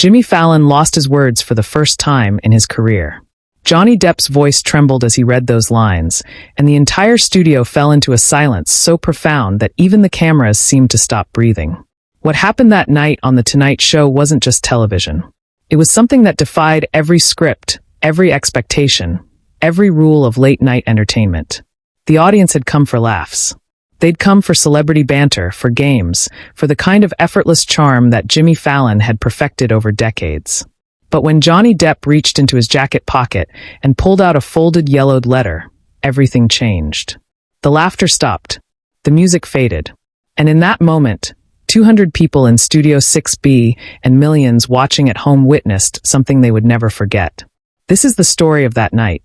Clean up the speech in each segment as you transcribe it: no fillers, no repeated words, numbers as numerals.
Jimmy Fallon lost his words for the first time in his career. Johnny Depp's voice trembled as he read those lines, and the entire studio fell into a silence so profound that even the cameras seemed to stop breathing. What happened that night on The Tonight Show wasn't just television. It was something that defied every script, every expectation, every rule of late-night entertainment. The audience had come for laughs. They'd come for celebrity banter, for games, for the kind of effortless charm that Jimmy Fallon had perfected over decades. But when Johnny Depp reached into his jacket pocket and pulled out a folded yellowed letter, everything changed. The laughter stopped. The music faded. And in that moment, 200 people in Studio 6B and millions watching at home witnessed something they would never forget. This is the story of that night.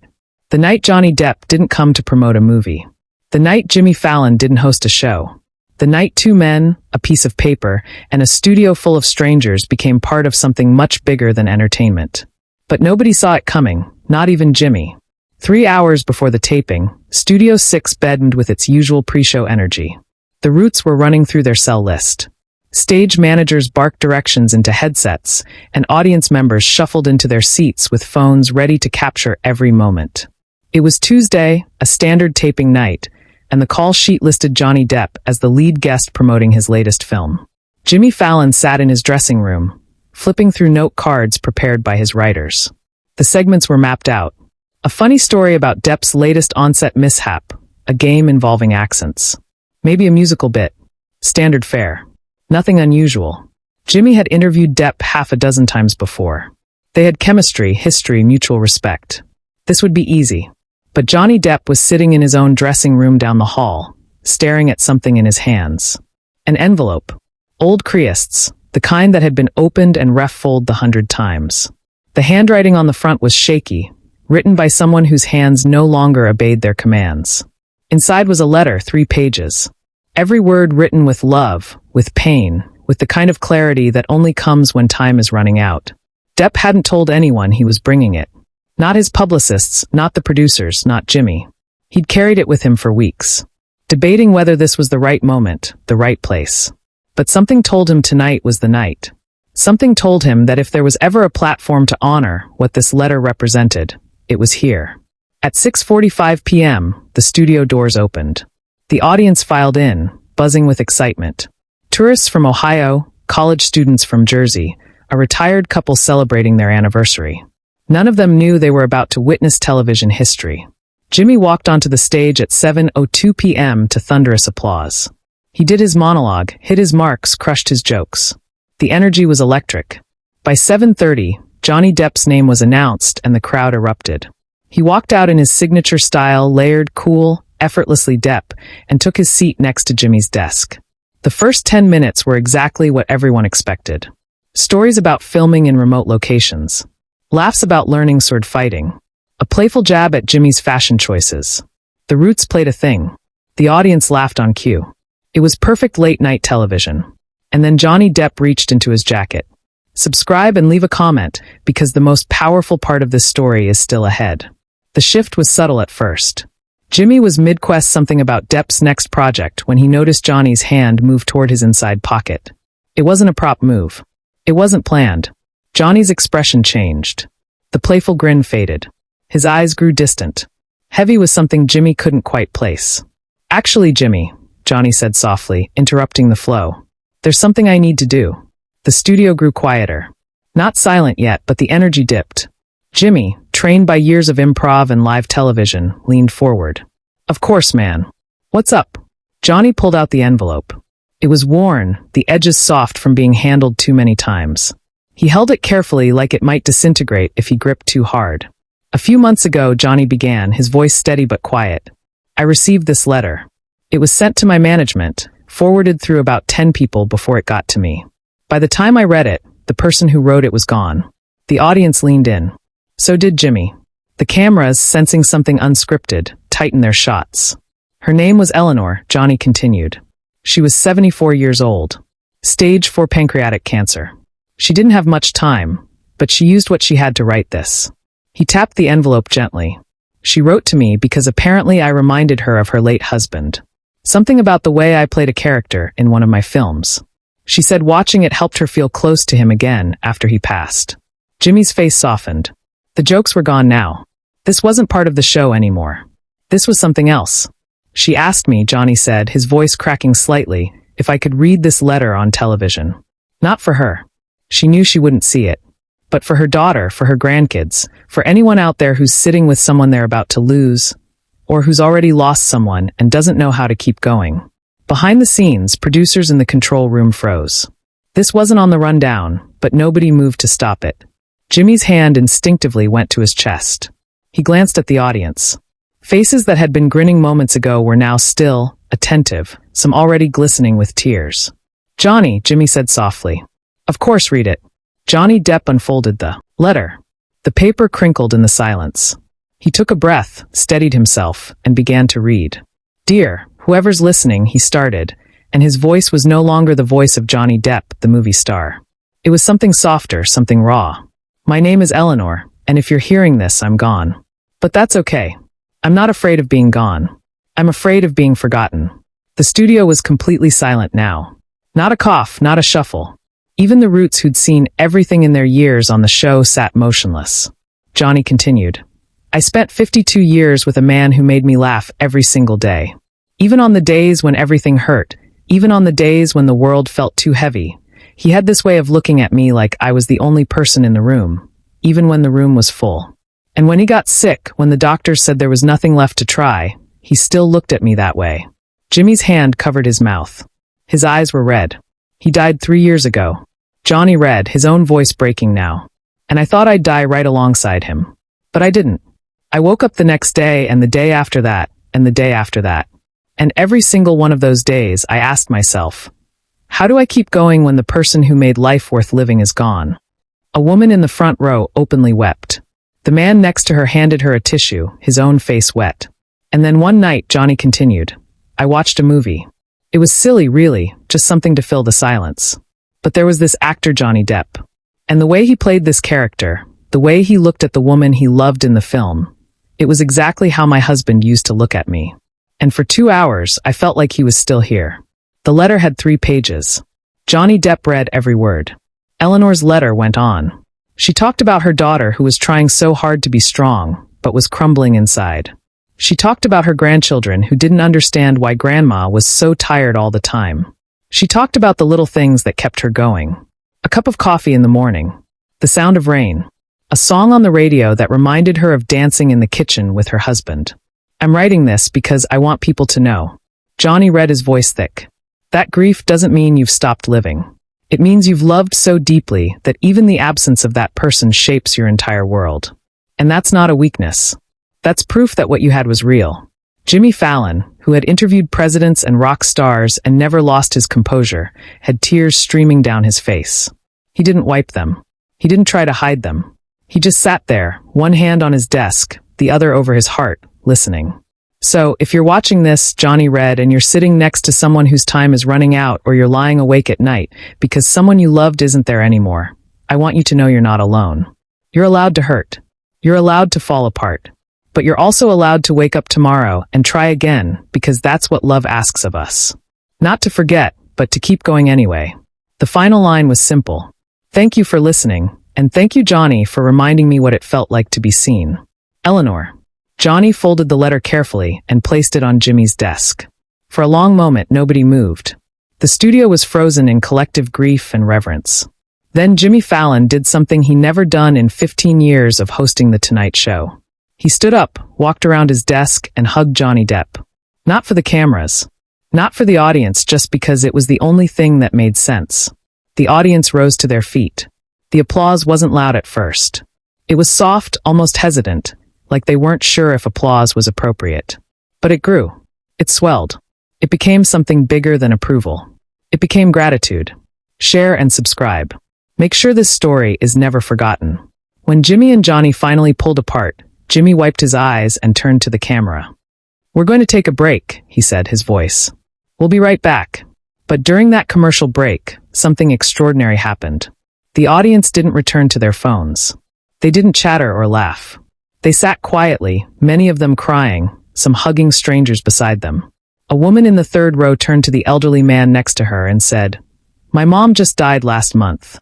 The night Johnny Depp didn't come to promote a movie. The night Jimmy Fallon didn't host a show. The night two men, a piece of paper, and a studio full of strangers became part of something much bigger than entertainment. But nobody saw it coming, not even Jimmy. 3 hours before the taping, Studio 6 beddened with its usual pre-show energy. The Roots were running through their cell list. Stage managers barked directions into headsets, and audience members shuffled into their seats with phones ready to capture every moment. It was Tuesday, a standard taping night, and the call sheet listed Johnny Depp as the lead guest promoting his latest film. Jimmy Fallon sat in his dressing room, flipping through note cards prepared by his writers. The segments were mapped out. A funny story about Depp's latest on-set mishap, a game involving accents. Maybe a musical bit. Standard fare. Nothing unusual. Jimmy had interviewed Depp half a dozen times before. They had chemistry, history, mutual respect. This would be easy. But Johnny Depp was sitting in his own dressing room down the hall, staring at something in his hands. An envelope. Old Creasts, the kind that had been opened and ref-folded 100 times. The handwriting on the front was shaky, written by someone whose hands no longer obeyed their commands. Inside was a letter, 3 pages. Every word written with love, with pain, with the kind of clarity that only comes when time is running out. Depp hadn't told anyone he was bringing it. Not his publicists, not the producers, not Jimmy. He'd carried it with him for weeks, debating whether this was the right moment, the right place. But something told him tonight was the night. Something told him that if there was ever a platform to honor what this letter represented, it was here. At 6:45 p.m., the studio doors opened. The audience filed in, buzzing with excitement. Tourists from Ohio, college students from Jersey, a retired couple celebrating their anniversary. None of them knew they were about to witness television history. Jimmy walked onto the stage at 7:02 p.m. to thunderous applause. He did his monologue, hit his marks, crushed his jokes. The energy was electric. By 7:30, Johnny Depp's name was announced and the crowd erupted. He walked out in his signature style, layered, cool, effortlessly Depp, and took his seat next to Jimmy's desk. The first 10 minutes were exactly what everyone expected. Stories about filming in remote locations. Laughs about learning sword fighting. A playful jab at Jimmy's fashion choices. The Roots played a thing. The audience laughed on cue. It was perfect late-night television. And then Johnny Depp reached into his jacket. Subscribe and leave a comment, because the most powerful part of this story is still ahead. The shift was subtle at first. Jimmy was mid-quest something about Depp's next project when he noticed Johnny's hand move toward his inside pocket. It wasn't a prop move. It wasn't planned. Johnny's expression changed. The playful grin faded. His eyes grew distant. Heavy was something Jimmy couldn't quite place. "Actually, Jimmy," Johnny said softly, interrupting the flow. "There's something I need to do." The studio grew quieter. Not silent yet, but the energy dipped. Jimmy, trained by years of improv and live television, leaned forward. "Of course, man. What's up?" Johnny pulled out the envelope. It was worn, the edges soft from being handled too many times. He held it carefully like it might disintegrate if he gripped too hard. "A few months ago," Johnny began, his voice steady but quiet. "I received this letter. It was sent to my management, forwarded through about 10 people before it got to me. By the time I read it, the person who wrote it was gone." The audience leaned in. So did Jimmy. The cameras, sensing something unscripted, tightened their shots. "Her name was Eleanor," Johnny continued. "She was 74 years old. Stage 4 pancreatic cancer. She didn't have much time, but she used what she had to write this." He tapped the envelope gently. "She wrote to me because apparently I reminded her of her late husband. Something about the way I played a character in one of my films. She said watching it helped her feel close to him again after he passed. Jimmy's face softened. The jokes were gone now. This wasn't part of the show anymore. This was something else. She asked me, Johnny said, his voice cracking slightly, if I could read this letter on television. Not for her. She knew she wouldn't see it. But for her daughter, for her grandkids, for anyone out there who's sitting with someone they're about to lose, or who's already lost someone and doesn't know how to keep going. Behind the scenes, producers in the control room froze. This wasn't on the rundown, but nobody moved to stop it. Jimmy's hand instinctively went to his chest. He glanced at the audience. Faces that had been grinning moments ago were now still, attentive, some already glistening with tears. Johnny, Jimmy said softly. Of course, read it. Johnny Depp unfolded the letter. The paper crinkled in the silence. He took a breath, steadied himself, and began to read. Dear, whoever's listening, he started, and his voice was no longer the voice of Johnny Depp, the movie star. It was something softer, something raw. My name is Eleanor, and if you're hearing this, I'm gone. But that's okay. I'm not afraid of being gone. I'm afraid of being forgotten. The studio was completely silent now. Not a cough, not a shuffle. Even the roots who'd seen everything in their years on the show sat motionless. Johnny continued. I spent 52 years with a man who made me laugh every single day. Even on the days when everything hurt, even on the days when the world felt too heavy, he had this way of looking at me like I was the only person in the room, even when the room was full. And when he got sick, when the doctors said there was nothing left to try, he still looked at me that way. Jimmy's hand covered his mouth. His eyes were red. He died 3 years ago. Johnny read, his own voice breaking now. And I thought I'd die right alongside him. But I didn't. I woke up the next day and the day after that, and the day after that. And every single one of those days, I asked myself, how do I keep going when the person who made life worth living is gone? A woman in the front row openly wept. The man next to her handed her a tissue, his own face wet. And then one night, Johnny continued, I watched a movie. It was silly, really, just something to fill the silence. But there was this actor, Johnny Depp. And the way he played this character, the way he looked at the woman he loved in the film, it was exactly how my husband used to look at me. And for 2 hours, I felt like he was still here. The letter had 3 pages. Johnny Depp read every word. Eleanor's letter went on. She talked about her daughter who was trying so hard to be strong, but was crumbling inside. She talked about her grandchildren who didn't understand why grandma was so tired all the time. She talked about the little things that kept her going. A cup of coffee in the morning. The sound of rain. A song on the radio that reminded her of dancing in the kitchen with her husband. I'm writing this because I want people to know. Johnny read, his voice thick. That grief doesn't mean you've stopped living. It means you've loved so deeply that even the absence of that person shapes your entire world. And that's not a weakness. That's proof that what you had was real. Jimmy Fallon, who had interviewed presidents and rock stars and never lost his composure, had tears streaming down his face. He didn't wipe them. He didn't try to hide them. He just sat there, one hand on his desk, the other over his heart, listening. So, if you're watching this, Johnny read, and you're sitting next to someone whose time is running out, or you're lying awake at night because someone you loved isn't there anymore, I want you to know you're not alone. You're allowed to hurt. You're allowed to fall apart. But you're also allowed to wake up tomorrow and try again, because that's what love asks of us. Not to forget, but to keep going anyway. The final line was simple. Thank you for listening, and thank you, Johnny, for reminding me what it felt like to be seen. Eleanor. Johnny folded the letter carefully and placed it on Jimmy's desk. For a long moment, nobody moved. The studio was frozen in collective grief and reverence. Then Jimmy Fallon did something he never done in 15 years of hosting The Tonight Show. He stood up, walked around his desk, and hugged Johnny Depp. Not for the cameras. Not for the audience, just because it was the only thing that made sense. The audience rose to their feet. The applause wasn't loud at first. It was soft, almost hesitant, like they weren't sure if applause was appropriate. But it grew. It swelled. It became something bigger than approval. It became gratitude. Share and subscribe. Make sure this story is never forgotten. When Jimmy and Johnny finally pulled apart, Jimmy wiped his eyes and turned to the camera. We're going to take a break, he said, his voice. We'll be right back. But during that commercial break, something extraordinary happened. The audience didn't return to their phones. They didn't chatter or laugh. They sat quietly, many of them crying, some hugging strangers beside them. A woman in the third row turned to the elderly man next to her and said, My mom just died last month.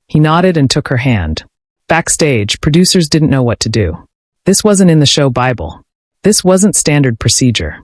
He nodded and took her hand. Backstage, producers didn't know what to do. This wasn't in the show Bible. This wasn't standard procedure.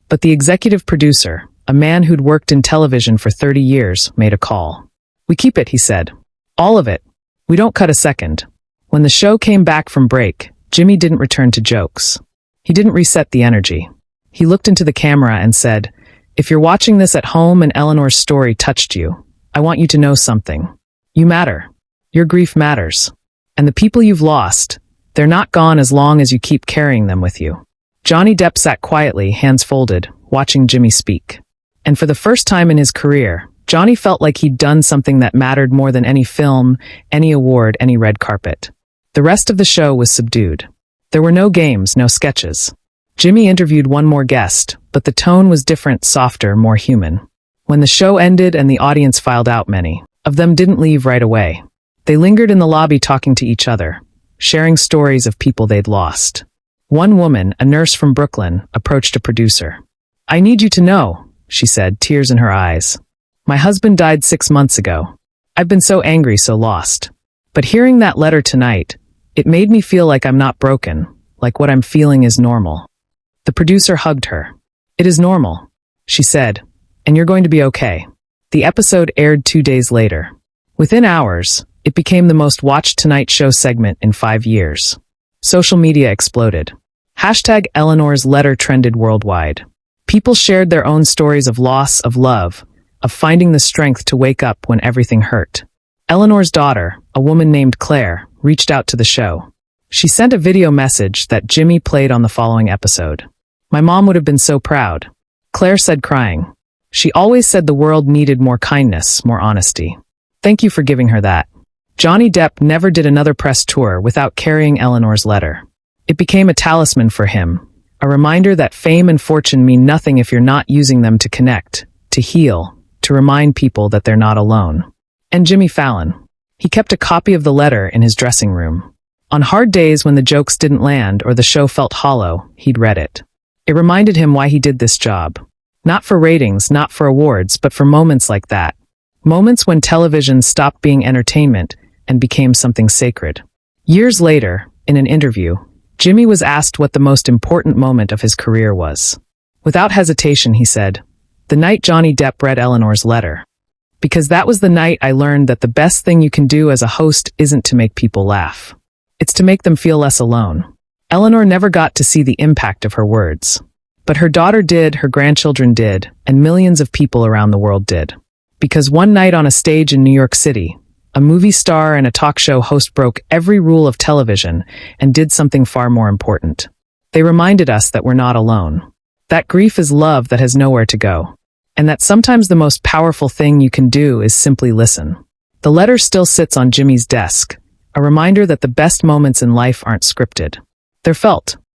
But the executive producer, a man who'd worked in television for 30 years, made a call. "We keep it," he said. "All of it. We don't cut a second." When the show came back from break, Jimmy didn't return to jokes. He didn't reset the energy. He looked into the camera and said, "If you're watching this at home and Eleanor's story touched you, I want you to know something. You matter. Your grief matters. And the people you've lost, they're not gone as long as you keep carrying them with you." Johnny Depp sat quietly, hands folded, watching Jimmy speak. And for the first time in his career, Johnny felt like he'd done something that mattered more than any film, any award, any red carpet. The rest of the show was subdued. There were no games, no sketches. Jimmy interviewed one more guest, but the tone was different, softer, more human. When the show ended and the audience filed out, many of them didn't leave right away. They lingered in the lobby talking to each other, sharing stories of people they'd lost. One woman, a nurse from Brooklyn, approached a producer. "I need you to know," she said, tears in her eyes. "My husband died 6 months ago. I've been so angry, so lost. But hearing that letter tonight, it made me feel like I'm not broken, like what I'm feeling is normal." The producer hugged her. "It is normal," she said, "and you're going to be okay." The episode aired 2 days later. Within hours, it became the most watched Tonight Show segment in 5 years. Social media exploded. Hashtag Eleanor's letter trended worldwide. People shared their own stories of loss, of love, of finding the strength to wake up when everything hurt. Eleanor's daughter, a woman named Claire, reached out to the show. She sent a video message that Jimmy played on the following episode. "My mom would have been so proud," Claire said, crying. "She always said the world needed more kindness, more honesty. Thank you for giving her that." Johnny Depp never did another press tour without carrying Eleanor's letter. It became a talisman for him, a reminder that fame and fortune mean nothing if you're not using them to connect, to heal, to remind people that they're not alone. And Jimmy Fallon. He kept a copy of the letter in his dressing room. On hard days when the jokes didn't land or the show felt hollow, he'd read it. It reminded him why he did this job. Not for ratings, not for awards, but for moments like that. Moments when television stopped being entertainment and became something sacred. Years later, in an interview, Jimmy was asked what the most important moment of his career was. Without hesitation, he said, "The night Johnny Depp read Eleanor's letter. Because that was the night I learned that the best thing you can do as a host isn't to make people laugh. It's to make them feel less alone." Eleanor never got to see the impact of her words. But her daughter did, her grandchildren did, and millions of people around the world did. Because one night on a stage in New York City, a movie star and a talk show host broke every rule of television and did something far more important. They reminded us that we're not alone. That grief is love that has nowhere to go. And that sometimes the most powerful thing you can do is simply listen. The letter still sits on Jimmy's desk, a reminder that the best moments in life aren't scripted. They're felt.